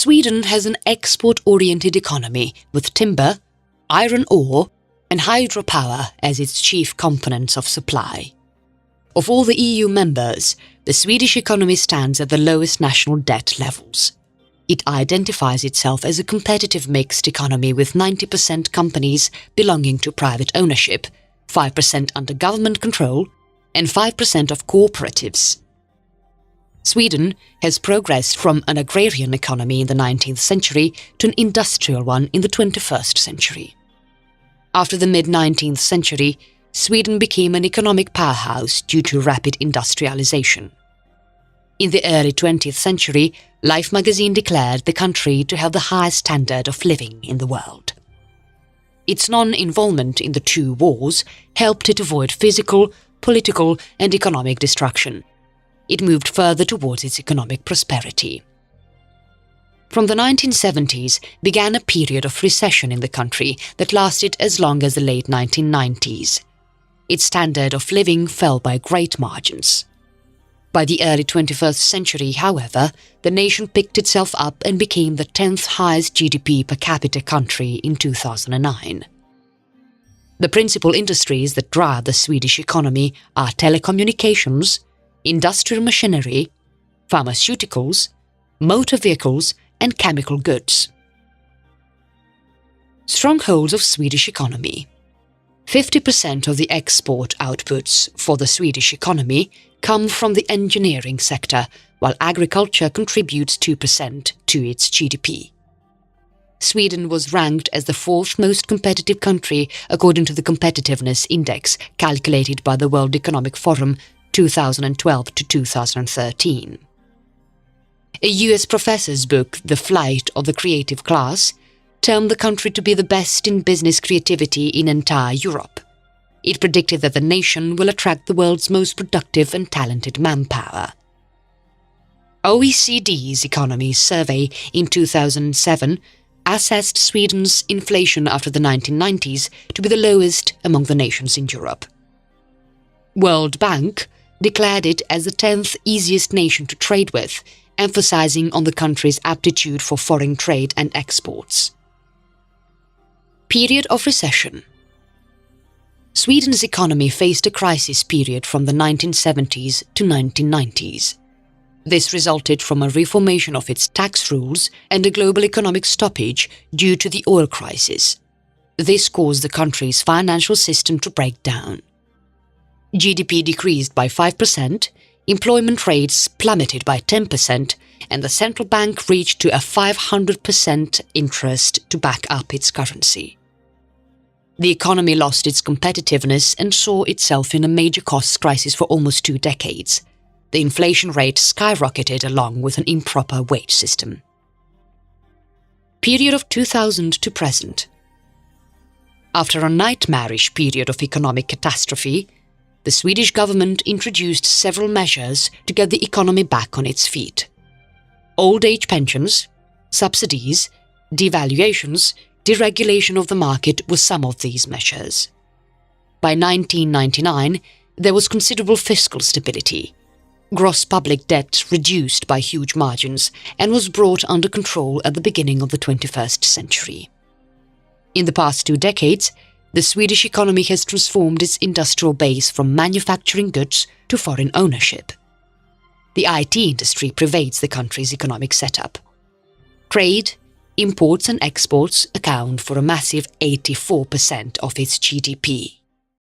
Sweden has an export-oriented economy with timber, iron ore and hydropower as its chief components of supply. Of all the EU members, the Swedish economy stands at the lowest national debt levels. It identifies itself as a competitive mixed economy with 90% companies belonging to private ownership, 5% under government control, and 5% of cooperatives. Sweden has progressed from an agrarian economy in the 19th century to an industrial one in the 21st century. After the mid-19th century, Sweden became an economic powerhouse due to rapid industrialization. In the early 20th century, Life magazine declared the country to have the highest standard of living in the world. Its non-involvement in the two wars helped it avoid physical, political and economic destruction. It moved further towards its economic prosperity. From the 1970s began a period of recession in the country that lasted as long as the late 1990s. Its standard of living fell by great margins. By the early 21st century, however, the nation picked itself up and became the 10th highest GDP per capita country in 2009. The principal industries that drive the Swedish economy are telecommunications, industrial machinery, pharmaceuticals, motor vehicles and chemical goods. Strongholds of Swedish economy. 50% of the export outputs for the Swedish economy come from the engineering sector, while agriculture contributes 2% to its GDP. Sweden was ranked as the fourth most competitive country according to the Competitiveness Index calculated by the World Economic Forum 2012 to 2013. A US professor's book, The Flight of the Creative Class, termed the country to be the best in business creativity in entire Europe. It predicted that the nation will attract the world's most productive and talented manpower. OECD's Economy Survey in 2007 assessed Sweden's inflation after the 1990s to be the lowest among the nations in Europe. World Bank declared it as the 10th easiest nation to trade with, emphasizing on the country's aptitude for foreign trade and exports. Period of recession. Sweden's economy faced a crisis period from the 1970s to 1990s. This resulted from a reformation of its tax rules and a global economic stoppage due to the oil crisis. This caused the country's financial system to break down. GDP decreased by 5%, employment rates plummeted by 10%, and the central bank reached to a 500% interest to back up its currency. The economy lost its competitiveness and saw itself in a major costs crisis for almost 2 decades. The inflation rate skyrocketed along with an improper wage system. Period of 2000 to present. After a nightmarish period of economic catastrophe, the Swedish government introduced several measures to get the economy back on its feet. Old age pensions, subsidies, devaluations, deregulation of the market were some of these measures. By 1999, there was considerable fiscal stability. Gross public debt reduced by huge margins and was brought under control at the beginning of the 21st century. In the past 2 decades, the Swedish economy has transformed its industrial base from manufacturing goods to foreign ownership. The IT industry pervades the country's economic setup. Trade, imports and exports account for a massive 84% of its GDP.